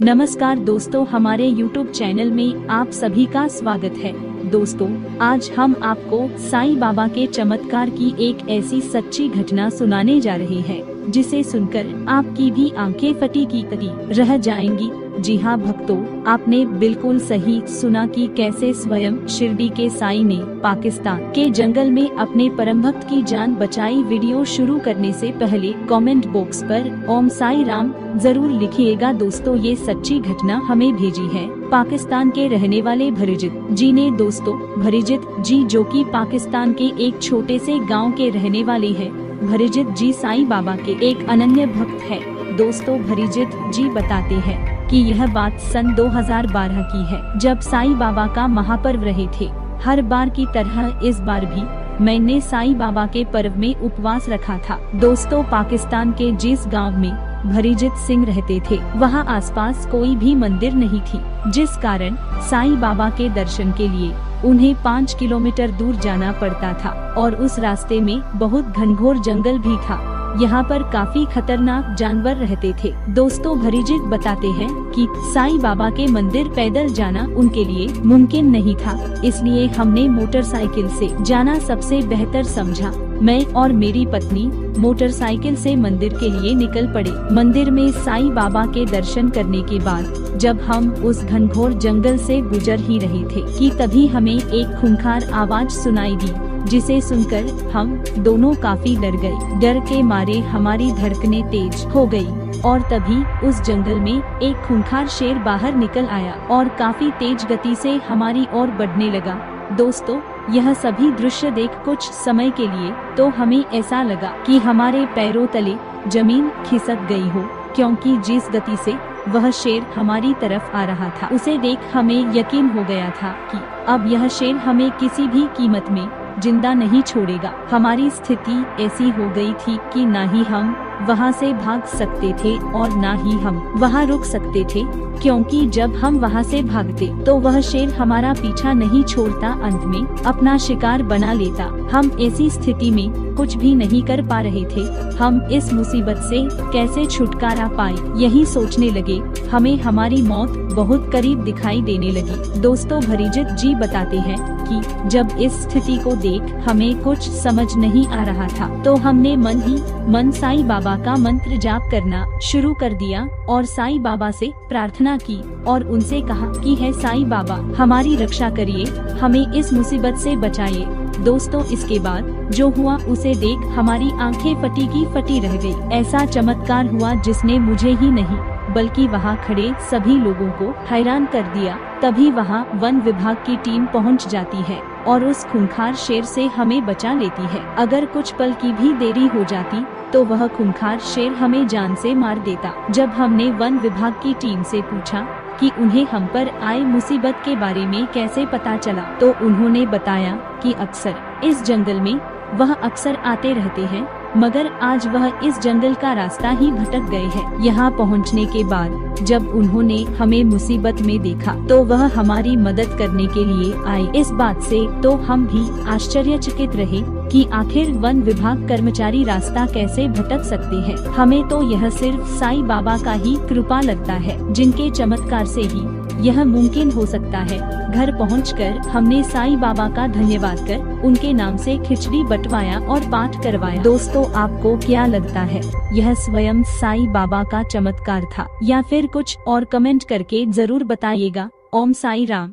नमस्कार दोस्तों, हमारे YouTube चैनल में आप सभी का स्वागत है। दोस्तों, आज हम आपको साईं बाबा के चमत्कार की एक ऐसी सच्ची घटना सुनाने जा रहे हैं जिसे सुनकर आपकी भी आंखें फटी की तरी रह जाएंगी। जी हाँ भक्तों, आपने बिल्कुल सही सुना कि कैसे स्वयं शिरडी के साईं ने पाकिस्तान के जंगल में अपने परम भक्त की जान बचाई। वीडियो शुरू करने से पहले कमेंट बॉक्स पर ओम साई राम जरूर लिखिएगा। दोस्तों, ये सच्ची घटना हमें भेजी है पाकिस्तान के रहने वाले भरीजित जी ने। दोस्तों, भरीजित जी जो कि पाकिस्तान के एक छोटे से गाँव के रहने वाले हैं। भरीजित जी साईं बाबा के एक अनन्य भक्त है। दोस्तों, भरीजित जी बताते हैं कि यह बात सन 2012 की है, जब साईं बाबा का महापर्व रहे थे। हर बार की तरह इस बार भी मैंने साईं बाबा के पर्व में उपवास रखा था। दोस्तों, पाकिस्तान के जिस गांव में भरीजित सिंह रहते थे, वहां आसपास कोई भी मंदिर नहीं थी, जिस कारण साईं बाबा के दर्शन के लिए उन्हें 5 किलोमीटर दूर जाना पड़ता था और उस रास्ते में बहुत घनघोर जंगल भी था। यहाँ पर काफी खतरनाक जानवर रहते थे। दोस्तों, भरीजित बताते हैं कि साईं बाबा के मंदिर पैदल जाना उनके लिए मुमकिन नहीं था, इसलिए हमने मोटरसाइकिल से जाना सबसे बेहतर समझा। मैं और मेरी पत्नी मोटरसाइकिल से मंदिर के लिए निकल पड़े। मंदिर में साईं बाबा के दर्शन करने के बाद जब हम उस घनघोर जंगल से गुजर ही रहे थे कि तभी हमें एक खूंखार आवाज सुनाई दी, जिसे सुनकर हम दोनों काफी डर गए। डर के मारे हमारी धड़कनें तेज हो गई और तभी उस जंगल में एक खूंखार शेर बाहर निकल आया और काफी तेज गति से हमारी ओर बढ़ने लगा। दोस्तों, यह सभी दृश्य देख कुछ समय के लिए तो हमें ऐसा लगा कि हमारे पैरों तले जमीन खिसक गई हो, क्योंकि जिस गति से वह शेर हमारी तरफ आ रहा था, उसे देख हमें यकीन हो गया था कि अब यह शेर हमें किसी भी कीमत में जिंदा नहीं छोड़ेगा। हमारी स्थिति ऐसी हो गई थी कि ना ही हम वहाँ से भाग सकते थे और ना ही हम वहाँ रुक सकते थे, क्योंकि जब हम वहाँ से भागते तो वह शेर हमारा पीछा नहीं छोड़ता, अंत में अपना शिकार बना लेता। हम ऐसी स्थिति में कुछ भी नहीं कर पा रहे थे। हम इस मुसीबत से कैसे छुटकारा पाए, यही सोचने लगे। हमें हमारी मौत बहुत करीब दिखाई देने लगी। दोस्तों, भरीजित जी बताते हैं कि जब इस स्थिति को देख हमें कुछ समझ नहीं आ रहा था, तो हमने मन ही मन साईं बाबा का मंत्र जाप करना शुरू कर दिया और साईं बाबा से प्रार्थना की और उनसे कहा कि हे साईं बाबा, हमारी रक्षा करिए, हमें इस मुसीबत से बचाइए। दोस्तों, इसके बाद जो हुआ उसे देख हमारी आंखें फटी की फटी रह गई। ऐसा चमत्कार हुआ जिसने मुझे ही नहीं बल्कि वहाँ खड़े सभी लोगों को हैरान कर दिया। तभी वहाँ वन विभाग की टीम पहुँच जाती है और उस खूंखार शेर से हमें बचा लेती है। अगर कुछ पल की भी देरी हो जाती तो वह खूंखार शेर हमें जान से मार देता। जब हमने वन विभाग की टीम से पूछा कि उन्हें हम पर आए मुसीबत के बारे में कैसे पता चला, तो उन्होंने बताया कि अक्सर इस जंगल में वह अक्सर आते रहते हैं, मगर आज वह इस जंगल का रास्ता ही भटक गए हैं। यहाँ पहुँचने के बाद जब उन्होंने हमें मुसीबत में देखा तो वह हमारी मदद करने के लिए आए। इस बात से तो हम भी आश्चर्यचकित रहे कि आखिर वन विभाग कर्मचारी रास्ता कैसे भटक सकते हैं। हमें तो यह सिर्फ साईं बाबा का ही कृपा लगता है, जिनके चमत्कार से ही यह मुमकिन हो सकता है। घर पहुंचकर हमने साईं बाबा का धन्यवाद कर उनके नाम से खिचड़ी बंटवाया और पाठ करवाया। दोस्तों, आपको क्या लगता है, यह स्वयं साईं बाबा का चमत्कार था या फिर कुछ और? कमेंट करके जरूर बताइएगा। ओम साई राम।